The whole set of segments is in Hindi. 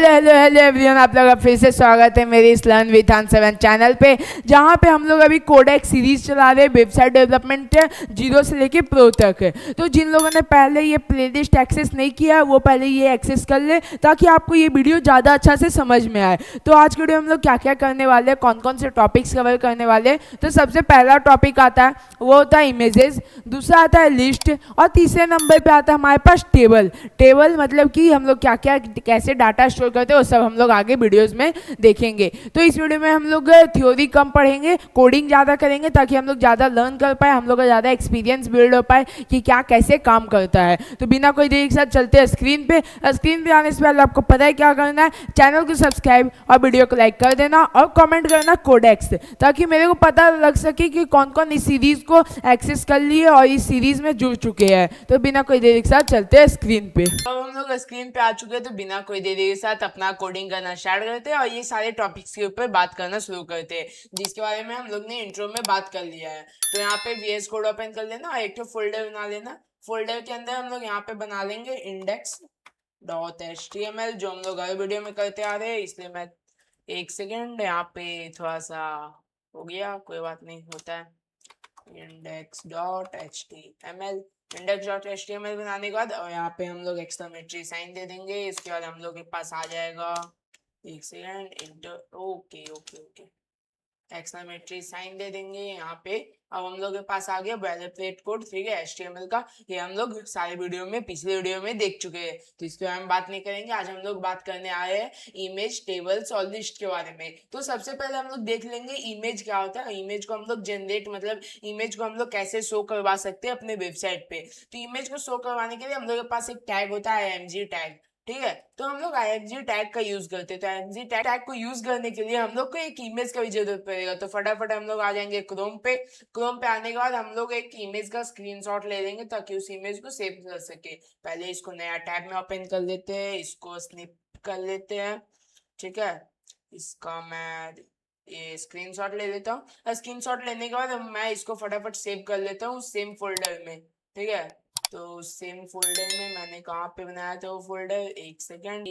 हेलो हेलो एवरीवन, आप लोग का फिर से स्वागत है मेरी इस लर्न विथ आंसर चैनल पे, जहाँ पे हम लोग अभी कोडेक्स सीरीज चला रहे हैं वेबसाइट डेवलपमेंट जीरो से लेके प्रो तक। तो जिन लोगों ने पहले ये प्लेलिस्ट एक्सेस नहीं किया वो पहले ये एक्सेस कर ले ताकि आपको ये वीडियो ज़्यादा अच्छा से समझ में आए। तो आज के वीडियो हम लोग क्या क्या करने वाले हैं, कौन कौन से टॉपिक्स कवर करने वाले हैं। तो सबसे पहला टॉपिक आता है वो होता है इमेजेस, दूसरा आता है लिस्ट और तीसरे नंबर पर आता है हमारे पास टेबल। टेबल मतलब कि हम लोग क्या क्या कैसे डाटा स्टोर करते हैं वो सब हम लोग आगे वीडियोस में देखेंगे। तो इस वीडियो में हम लोग थ्योरी कम पढ़ेंगे, कोडिंग ज़्यादा करेंगे ताकि हम लोग ज़्यादा लर्न कर पाए, हम लोग का ज़्यादा एक्सपीरियंस बिल्ड हो पाए कि क्या कैसे काम करता है। तो बिना कोई देरी के साथ चलते हैं स्क्रीन पे। स्क्रीन पे आने से पहले आपको पता है क्या करना है, चैनल को सब्सक्राइब और वीडियो को लाइक कर देना और कमेंट करना कोडेक्स, ताकि मेरे को पता लग सके कि कौन कौन इस सीरीज़ को एक्सेस कर लिए और इस सीरीज़ में जुड़ चुके हैं। तो बिना कोई देरी के साथ चलते हैं स्क्रीन पे। अब हम लोग स्क्रीन पे आ चुके हैं, तो बिना कोई देरी के साथ अपना कोडिंग करना स्टार्ट करते हैं और ये सारे टॉपिक्स के ऊपर बात करना शुरू करते हैं जिसके बारे में हम लोग ने इंट्रो में बात कर लिया है। तो यहाँ पे VS कोड ओपन कर लेना और एक तो फोल्डर बना लेना। फोल्डर के अंदर हम लोग यहाँ पे बना लेंगे index.html, जो हम लोग हर वीडियो में करते आ रहे हैं। इसलिए मैं एक सेकेंड यहाँ पे थोड़ा सा हो गया, कोई बात नहीं, होता है। index.html बनाने के बाद और यहाँ पे हम लोग एक्सक्लेमेटरी साइन दे देंगे। इसके बाद हम लोग के पास आ जाएगा, एक second, enter, okay okay okay, exclamatory sign दे देंगे यहाँ पे। अब हम लोग के पास आ गया बोइलरप्लेट कोड, ठीक है, HTML का। ये हम लोग सारे वीडियो में, पिछले वीडियो में देख चुके हैं, तो इसके बारे में बात नहीं करेंगे। आज हम लोग बात करने आए हैं इमेज, टेबल्स और लिस्ट के बारे में। तो सबसे पहले हम लोग देख लेंगे इमेज क्या होता है। इमेज को हम लोग जनरेट, मतलब इमेज को हम लोग कैसे शो करवा सकते हैं अपने वेबसाइट पे। तो इमेज को शो करवाने के लिए हम लोग के पास एक टैग होता है IMG टैग, ठीक है। तो हम लोग IMG टैग का यूज करते हैं। तो IMG टैग को यूज करने के लिए हम लोग को एक इमेज का भी जरूरत पड़ेगा। तो फटाफट हम लोग आ जाएंगे क्रोम पे। क्रोम पे आने के बाद हम लोग एक इमेज का स्क्रीनशॉट ले लेंगे ताकि उस इमेज को सेव कर सके। पहले इसको नया टैब में ओपन कर लेते हैं, इसको स्निप कर लेते हैं, ठीक है। इसका मैं ये स्क्रीनशॉट ले लेता हूँ। स्क्रीनशॉट लेने के बाद मैं इसको फटाफट सेव कर लेता हूँ सेम फोल्डर में, ठीक है। तो सेम फोल्डर में मैंने कहाँ पे बनाया था वो फोल्डर, एक सेकेंड,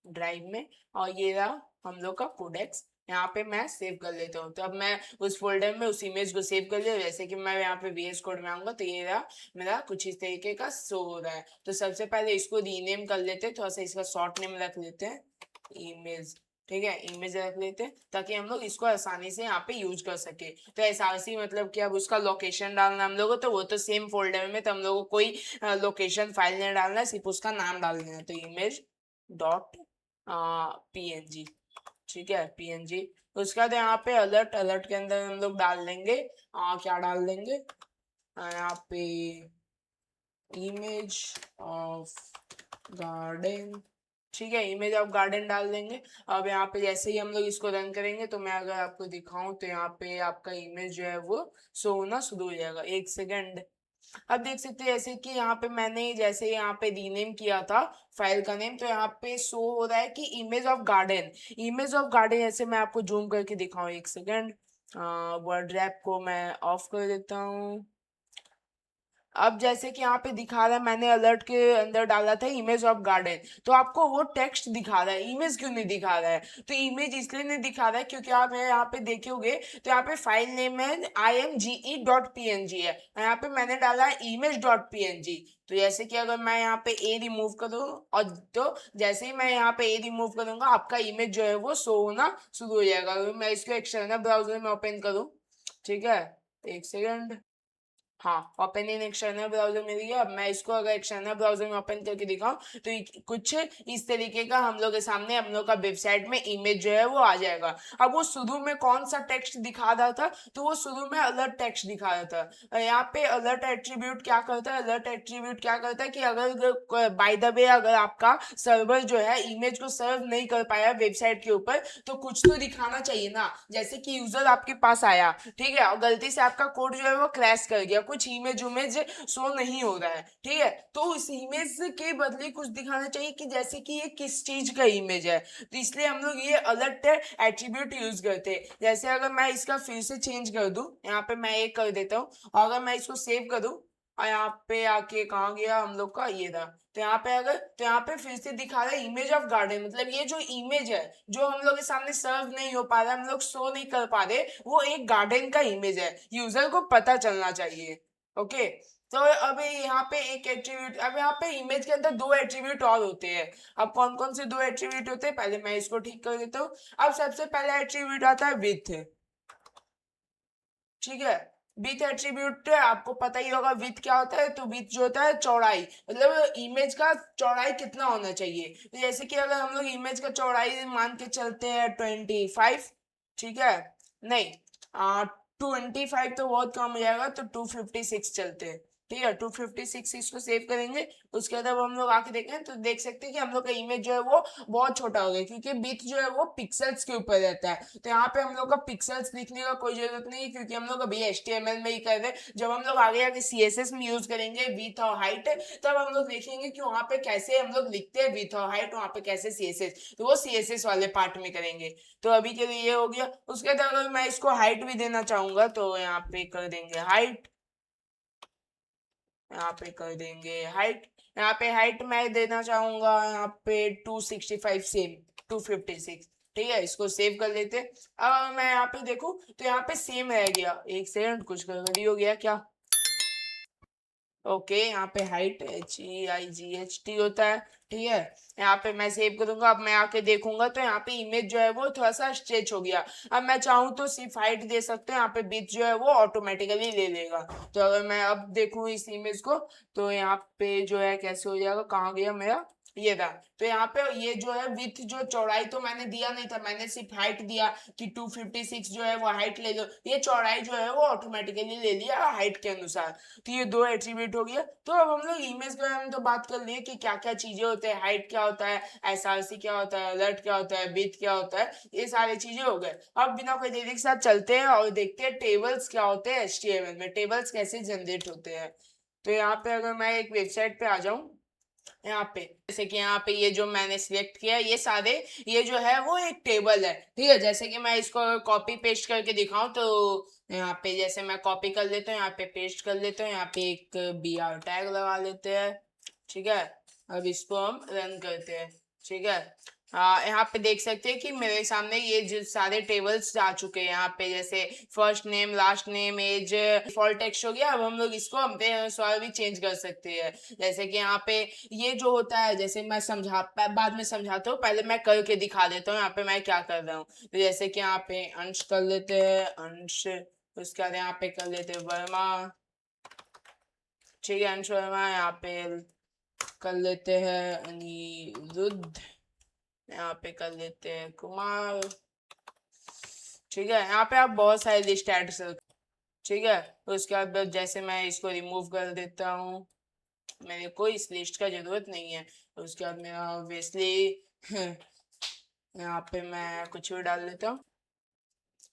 ड्राइव में। और ये रहा हम लोग का कोडेक्स, यहाँ पे मैं सेव कर लेता हूँ। तो अब मैं उस फोल्डर में उस इमेज को सेव कर लिया। जैसे कि मैं यहाँ पे VS कोड में आऊंगा तो ये रहा मेरा कुछ इस तरीके का शो हो रहा है। तो सबसे पहले इसको रीनेम कर लेते हैं, थोड़ा सा इसका शॉर्ट नेम रख लेते हैं, इमेज, ठीक है, इमेज रख लेते हैं ताकि हम लोग इसको आसानी से यहाँ पे यूज कर सके। तो एसआरसी मतलब कि अब उसका लोकेशन डालना हम लोगों, तो वो तो सेम फोल्डर में, तो हम लोगों को कोई लोकेशन फाइल नहीं डालना है, सिर्फ उसका नाम डाल देना है। तो इमेज डॉट PNG, ठीक है, PNG। उसके बाद यहाँ पे अलर्ट, अलर्ट के अंदर हम लोग डाल देंगे क्या डाल देंगे यहाँ पे, इमेज ऑफ गार्डन, ठीक है, इमेज ऑफ गार्डन डाल देंगे। अब यहाँ पे जैसे ही हम लोग इसको रन करेंगे तो मैं अगर आपको दिखाऊं तो यहाँ पे आपका इमेज जो है वो शो होना शुरू हो जाएगा, एक सेकेंड। अब देख सकते हैं जैसे कि यहाँ पे मैंने जैसे यहाँ पे रीनेम किया था फाइल का नेम, तो यहाँ पे शो हो रहा है कि image of garden, image of garden. जैसे मैं आपको जूम करके दिखाऊं, एक सेकेंड, वर्ड रैप को मैं ऑफ कर देता हूँ। अब जैसे कि यहाँ पे दिखा रहा है, मैंने अलर्ट के अंदर डाला था इमेज ऑफ गार्डन, तो आपको वो टेक्स्ट दिखा रहा है, इमेज क्यों नहीं दिखा रहा है? तो इमेज इसलिए नहीं दिखा रहा है क्योंकि आप यहाँ पे देखोगे तो यहाँ पे फाइल नेम है imge.png है, यहाँ पे मैंने डाला है image.png। तो जैसे कि अगर मैं यहाँ पे ए रिमूव करूँ और तो जैसे ही मैं यहाँ पे ए रिमूव करूंगा आपका इमेज जो है वो शो होना शुरू हो जाएगा। अगर मैं इसको एक्सटर्नल ब्राउजर में ओपन करूँ, ठीक है, एक सेकेंड, हाँ, ओपन इन एक्सटर्नल ब्राउजर मिल गया। अब मैं इसको अगर एक्सटर्नल ब्राउजर में ओपन करके दिखाऊं तो कुछ इस तरीके का हम लोग के सामने हम लोग का वेबसाइट में इमेज जो है वो आ जाएगा। अब वो शुरू में कौन सा टेक्स्ट दिखा रहा था, तो वो शुरू में अलर्ट टेक्स्ट दिखा रहा था। यहाँ पे अलर्ट एट्रीब्यूट क्या करता है, अलर्ट एट्रीब्यूट क्या करता है कि अगर बाय द वे अगर आपका सर्वर जो है इमेज को सर्व नहीं कर पाया वेबसाइट के ऊपर, तो कुछ तो दिखाना चाहिए ना। जैसे कि यूजर आपके पास आया, ठीक है, और गलती से आपका कोड जो है वो क्रैश कर गया, कुछ इमेज उमेज शो नहीं हो रहा है, ठीक है, तो उस इमेज के बदले कुछ दिखाना चाहिए कि जैसे कि ये किस चीज का इमेज है। तो इसलिए हम लोग ये अलर्ट एट्रीब्यूट यूज करते हैं। जैसे अगर मैं इसका फिर से चेंज कर दूं, यहाँ पे मैं एक कर देता हूँ, और अगर मैं इसको सेव करूँ और यहाँ पे आके कहाँ गया हम लोग का, ये था। तो यहाँ पे अगर, तो यहाँ पे फिर से दिखा रहा है इमेज ऑफ गार्डन, मतलब ये जो इमेज है जो हम लोग के सामने सर्व नहीं हो पा रहा, हम लोग शो नहीं कर पा रहे, वो एक गार्डन का इमेज है, यूजर को पता चलना चाहिए। ओके, तो अब यहाँ पे एक एट्रीब्यूट, अब यहाँ पे इमेज के अंदर दो एट्रीब्यूट और होते हैं। अब कौन कौन से दो एट्रीब्यूट होते हैं, पहले मैं इसको ठीक कर देता हूँ। अब सबसे पहला एट्रीब्यूट आता है विथ, ठीक है। विथ एट्रीब्यूट आपको पता ही होगा विथ क्या होता है, तो विथ जो होता है चौड़ाई, मतलब इमेज का चौड़ाई कितना होना चाहिए। तो जैसे कि अगर हम लोग इमेज का चौड़ाई मान के चलते हैं 25, ठीक है, नहीं 25 तो बहुत कम हो जाएगा, तो 256 चलते हैं, ठीक है। 256 इसको सेव करेंगे। उसके बाद अब हम लोग आके देखें तो देख सकते हैं कि हम लोग का इमेज जो है वो बहुत छोटा हो गया, क्योंकि बिट जो है वो पिक्सल्स के ऊपर रहता है। तो यहाँ पे हम लोग का पिक्सल्स लिखने का कोई जरूरत नहीं है, क्योंकि हम लोग अभी HTML में ही कर रहे हैं। जब हम लोग आगे आगे CSS में यूज करेंगे विथ और हाइट, तब हम लोग देखेंगे कि वहाँ पे कैसे हम लोग लिखते हैं विथ और हाइट, वहाँ पे कैसे CSS, तो वो CSS वाले पार्ट में करेंगे। तो अभी के लिए ये हो गया। उसके बाद अगर मैं इसको हाइट भी देना चाहूंगा तो यहाँ पे कर देंगे हाइट, यहाँ पे कर देंगे हाइट, यहाँ पे हाइट मैं देना चाहूंगा यहाँ पे 265, सेम 256, ठीक है। इसको सेव कर लेते। अब मैं यहाँ पे देखूं तो यहाँ पे सेम रह गया, एक सेकंड, कुछ गड़बड़ी हो गया क्या। ओके, यहाँ पे हाइट HEIGHT होता है, ठीक है। यहाँ पे मैं सेव करूंगा। अब मैं आके देखूंगा तो यहाँ पे इमेज जो है वो थोड़ा सा स्ट्रेच हो गया। अब मैं चाहूँ तो सिर्फ हाइट दे सकते हैं, यहाँ पे बिट जो है वो ऑटोमेटिकली ले लेगा। तो अगर मैं अब देखूँ इस इमेज को, तो यहाँ पे जो है कैसे हो जाएगा, कहाँ गया मेरा, ये था। तो यहाँ पे ये जो है विथ जो चौड़ाई तो मैंने दिया नहीं था, मैंने सिर्फ हाइट दिया कि 256 जो है वो हाइट ले लो, ये चौड़ाई जो है वो ऑटोमेटिकली ले लिया हाइट के अनुसार। तो ये दो एट्रीब्यूट हो गया। तो अब हम लोग इमेज के बारे में तो बात कर लिए कि क्या क्या चीजें होते हैं, हाइट क्या होता है, SRC क्या होता है, अलर्ट क्या होता है, विड्थ क्या होता है, ये सारी चीजें हो गए। अब बिना कोई देरी के साथ चलते हैं और देखते हैं टेबल्स क्या होते हैं, HTML में टेबल्स कैसे जनरेट होते हैं। तो यहाँ पे अगर मैं एक वेबसाइट पे आ जाऊं, यहाँ पे जैसे कि यहाँ पे ये जो मैंने सिलेक्ट किया, ये सारे, ये जो है वो एक टेबल है, ठीक है। जैसे कि मैं इसको कॉपी पेस्ट करके दिखाऊं तो यहाँ पे जैसे मैं कॉपी कर लेता हूँ, यहाँ पे पेस्ट कर लेता हूँ, यहाँ पे एक BR टैग लगा लेते हैं, ठीक है। अब इसको हम रन करते हैं, ठीक है। यहाँ पे देख सकते हैं कि मेरे सामने ये जो सारे टेबल्स आ चुके हैं। यहाँ पे जैसे first name, last name, age, default text हो गया। अब हम लोग इसको अपने अनुसार भी चेंज कर सकते हैं। जैसे कि यहाँ पे ये जो होता है, जैसे मैं बाद में समझाता हूँ, पहले मैं करके दिखा देता हूँ यहाँ पे मैं क्या कर रहा हूँ। तो जैसे कि यहाँ पे अंश कर लेते हैं, अंश, उसके बाद यहाँ पे कर लेते हैं वर्मा, ठीक है, अंश वर्मा। यहाँ पे कर लेते हैं अनिरुद्ध, यहाँ पे कर लेते हैं कुमार, ठीक है। यहाँ पे आप बहुत सारे लिस्ट ऐड कर सकते, ठीक है। तो उसके बाद जैसे मैं इसको रिमूव कर देता हूँ, मेरे को इस लिस्ट का जरूरत नहीं है। तो उसके बाद मेरा ऑब्वियसली यहाँ पे मैं कुछ भी डाल देता हूँ।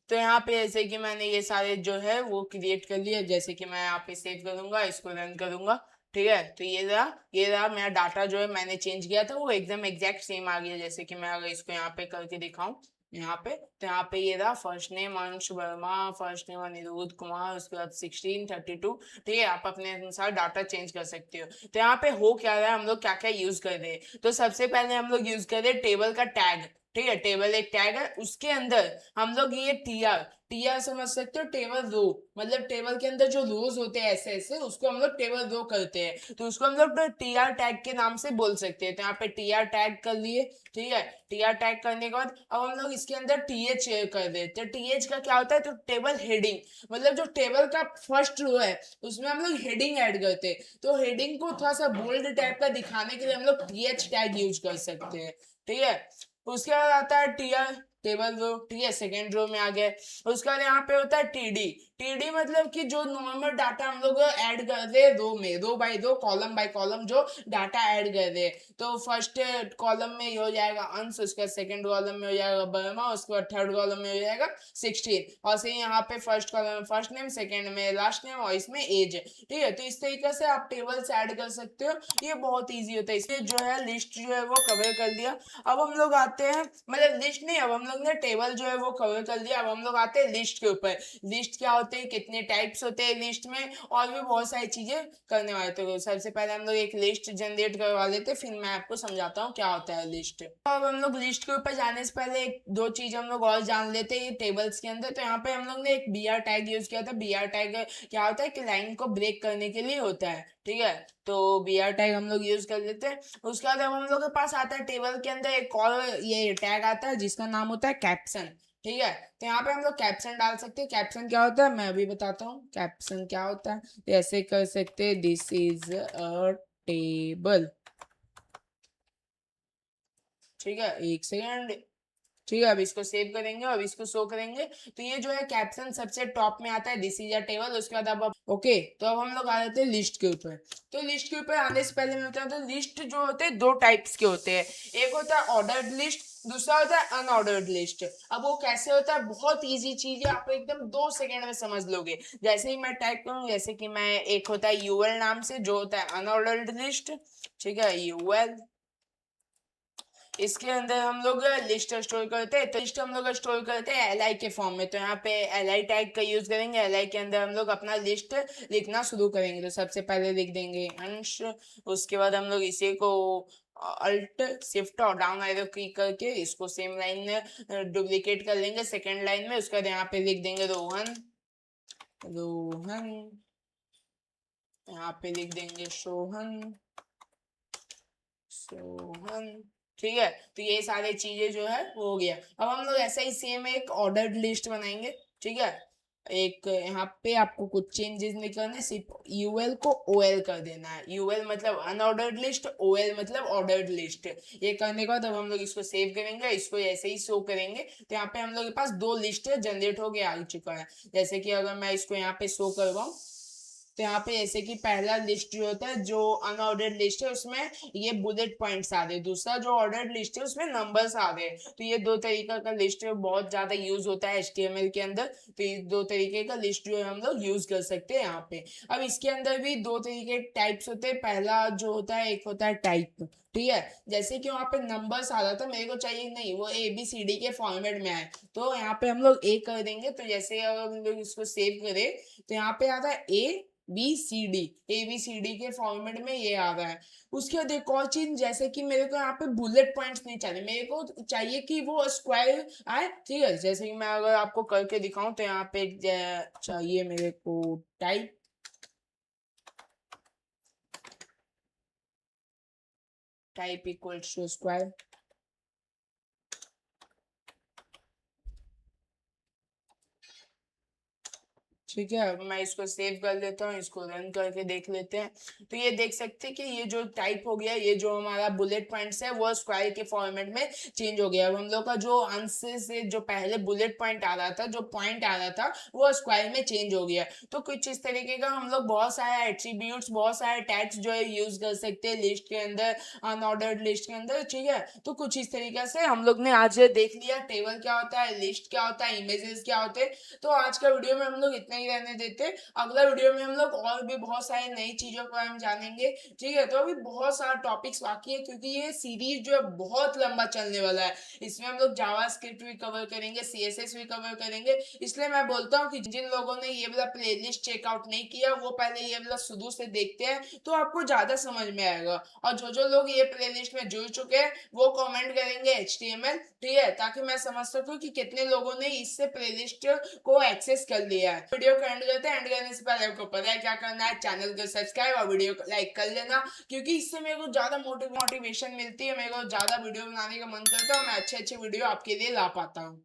तो यहाँ पे जैसे कि मैंने ये सारे जो है वो क्रिएट कर लिया, जैसे कि मैं यहाँ पे सेव करूंगा, इसको रन करूंगा, ठीक है। तो ये रहा मेरा डाटा जो है मैंने चेंज किया था, वो एकदम एग्जैक्ट सेम आ गया। जैसे कि मैं अगर इसको यहाँ पे करके दिखाऊं, यहाँ पे, तो यहाँ पे ये रहा फर्स्ट नेम अंश वर्मा, फर्स्ट नेम अनिरुद्ध कुमार, उसके बाद 1632, ठीक है। आप अपने अनुसार डाटा चेंज कर सकते हो। तो यहाँ पे हो क्या रहा है, हम लोग क्या क्या यूज कर रहे हैं। तो सबसे पहले हम लोग यूज कर रहे हैं टेबल का टैग, ठीक है। टेबल एक टैग है, उसके अंदर हम लोग ये टीआर समझ सकते हो, टेबल रो, मतलब टेबल के अंदर जो रोज होते हैं ऐसे ऐसे, उसको हम लोग टेबल रो करते हैं। तो उसको हम लोग TR टैग के नाम से बोल सकते हैं। तो यहाँ पे TR टैग कर लिए, ठीक है। TR टैग करने के बाद अब हम लोग इसके अंदर TH कर देते हैं। TH का क्या होता है, तो टेबल हेडिंग, मतलब जो टेबल का फर्स्ट रो है उसमें हम लोग हेडिंग ऐड करते हैं। तो हेडिंग को थोड़ा सा बोल्ड टाइप का दिखाने के लिए हम लोग TH टैग यूज कर सकते हैं, ठीक है। उसके बाद आता है टीआर, टेबल रो, ठीक है, सेकेंड रो में आ गए। उसके बाद यहाँ पे होता है टीडी मतलब कि जो नॉर्मल डाटा हम लोग ऐड कर दे रो में, row by row, column by column जो डाटा ऐड कर दे। तो फर्स्ट कॉलम में ये हो जाएगा अंश, उसके बाद सेकंड कॉलम में हो जाएगा बर्मा, उसके बाद थर्ड कॉलम में हो जाएगा 16, और से यहाँ पे फर्स्ट कॉलम में फर्स्ट नेम, सेकंड में लास्ट नेम, और इसमें एज, ठीक है। तो इस तरीके से आप टेबल्स ऐड कर सकते हो। ये बहुत ईजी होता है। इसमें जो है लिस्ट जो है वो कवर कर दिया। अब हम लोग आते हैं, मतलब लिस्ट नहीं, अब हम लोग लोग ने टेबल जो है वो कवर कर दिया। अब हम लोग आते हैं लिस्ट के ऊपर। लिस्ट क्या होते हैं, कितने टाइप्स होते हैं लिस्ट में, और भी बहुत सारी चीजें करने वाले। तो सबसे पहले हम लोग एक लिस्ट जनरेट करवा लेते, फिर मैं आपको समझाता हूँ क्या होता है लिस्ट। तो अब हम लोग लिस्ट के ऊपर जाने से पहले एक दो चीज हम लोग और जान लेते हैं टेबल्स के अंदर। तो यहाँ पे हम लोग ने एक br टैग यूज किया था। br टैग क्या होता है कि लाइन को ब्रेक करने के लिए होता है, ठीक है। तो br टैग हम लोग यूज कर लेते हैं। उसके बाद अब हम लोग के पास आता है टेबल के अंदर एक और ये टैग आता है जिसका नाम होता है कैप्शन, ठीक है। तो यहाँ पे हम लोग कैप्शन डाल सकते हैं। कैप्शन क्या होता है मैं अभी बताता हूँ कैप्शन क्या होता है। तो ऐसे कर सकते हैं, दिस इज अ टेबल, ठीक है। एक सेकेंड, ठीक है। अब इसको सेव करेंगे और इसको शो करेंगे। तो ये जो है कैप्शन सबसे टॉप में आता है, दिस इज अ टेबल। उसके बाद अब ओके, तो अब हम लोग आ जाते हैं लिस्ट के ऊपर। तो लिस्ट के ऊपर आने से पहले मैं बताता हूँ लिस्ट जो होते हैं दो टाइप्स के होते हैं। एक होता है ऑर्डर्ड लिस्ट, दूसरा होता है अनऑर्डर्ड लिस्ट। अब वो कैसे होता है, बहुत इजी चीज है, आप एकदम 2 सेकेंड में समझ लोगे। जैसे ही मैं टाइप करूँ, जैसे कि मैं एक होता है यूएल नाम से जो होता है अनऑर्डर्ड लिस्ट, ठीक है, यूएल। इसके अंदर हम लोग लिस्ट स्टोर करते हैं। तो लिस्ट हम लोग स्टोर करते हैं एल आई के फॉर्म में। तो यहाँ पे एल आई टैग का यूज करेंगे। एल आई के अंदर हम लोग अपना लिस्ट लिखना शुरू करेंगे। तो सबसे पहले लिख देंगे अंश। उसके बाद हम लोग इसी को अल्ट शिफ्ट और डाउन एरो की करके इसको सेम लाइन में डुप्लीकेट कर लेंगे सेकेंड लाइन में। उसके बाद यहाँ पे लिख देंगे रोहन, रोहन। यहाँ पे लिख देंगे सोहन, सोहन, ठीक है। तो ये सारी चीजें जो है वो हो गया। अब हम लोग ऐसा ही सेम एक ऑर्डर्ड लिस्ट बनाएंगे, ठीक है। एक यहाँ पे आपको कुछ चेंजेस नहीं करने, सिर्फ यूएल को ओएल कर देना है। यूएल मतलब अनऑर्डर्ड लिस्ट, ओएल मतलब ऑर्डर्ड लिस्ट। ये करने के बाद अब हम लोग इसको सेव करेंगे, इसको ऐसे ही शो करेंगे। तो यहाँ पे हम लोग के पास दो लिस्ट जनरेट हो गया आ चुका है। जैसे कि अगर मैं इसको यहाँ पे शो करवाऊँ, तो यहाँ पे ऐसे कि पहला लिस्ट जो होता है जो अनऑर्डर्ड लिस्ट है उसमें ये बुलेट पॉइंट्स आ रहे, दूसरा जो ऑर्डर्ड लिस्ट है उसमें नंबर्स आ रहे। तो ये दो तरीका का लिस्ट बहुत ज्यादा यूज होता है HTML के अंदर। तो ये दो तरीके का लिस्ट जो है हम लोग यूज कर सकते हैं यहाँ पे। अब इसके अंदर भी दो तरीके टाइप्स होते हैं। पहला जो होता है एक होता है टाइप, ठीक है। जैसे कि वहाँ पे नंबर्स आ रहा था, मेरे को चाहिए नहीं वो ABCD के फॉर्मेट में आए, तो यहाँ पे हम लोग ए कर देंगे। तो जैसे अगर हम लोग इसको सेव करें तो यहाँ पे आता है ABCD के फॉर्मेट में ये आ रहा है। उसके बाद एक और चीज, जैसे कि मेरे को यहाँ पे बुलेट पॉइंट्स नहीं चाहिए, मेरे को चाहिए कि वो स्क्वायर आए, ठीक है। जैसे कि मैं अगर आपको करके दिखाऊं तो यहाँ पे चाहिए मेरे को type, type equals to square, ठीक है। अब मैं इसको सेव कर लेता हूँ, इसको रन करके देख लेते हैं। तो ये देख सकते हैं कि ये जो टाइप हो गया, ये जो हमारा बुलेट पॉइंट्स है वो स्क्वायर के फॉर्मेट में चेंज हो गया। अब हम लोग का जो आंसर से जो पहले बुलेट पॉइंट आ रहा था, जो पॉइंट आ रहा था वो स्क्वायर में चेंज हो गया। तो कुछ इस तरीके का हम लोग बहुत सारे एट्रीब्यूट्स, बहुत सारे टैग्स जो है यूज कर सकते हैं लिस्ट के अंदर, अनऑर्डर्ड लिस्ट के अंदर, ठीक है। तो कुछ इस तरीके से हम लोग ने आज देख लिया टेबल क्या होता है, लिस्ट क्या होता है, इमेजेस क्या होते हैं। तो आज का वीडियो में हम लोग इतना ही रहने देते। अगला वीडियो में हम लोग और भी बहुत सारी नई चीजों को हम जानेंगे, ठीक है। तो अभी बहुत सारा टॉपिक्स बाकी है क्योंकि ये सीरीज जो है बहुत लंबा चलने वाला है। इसमें हम लोग जावास्क्रिप्ट भी कवर करेंगे, CSS भी कवर करेंगे। इसलिए मैं बोलता हूँ कि जिन लोगों ने ये वाला प्लेलिस्ट चेकआउट नहीं किया वो पहले ये वाला शुरू से देखते हैं, तो आपको ज्यादा समझ में आएगा। और जो लोग ये प्लेलिस्ट में जुड़ चुके हैं वो कमेंट करेंगे HTML, ठीक है, ताकि मैं समझ सकूं कि कितने लोगों ने इससे प्लेलिस्ट को एक्सेस कर लिया है। वीडियो को एंड करते हैं। एंड करने से पहले आपको पता है क्या करना है, चैनल को सब्सक्राइब और वीडियो को लाइक कर लेना, क्योंकि इससे मेरे को ज्यादा मोटिवेशन मिलती है, मेरे को ज्यादा वीडियो बनाने का मन करता है और मैं अच्छे वीडियो आपके लिए ला पाता हूँ।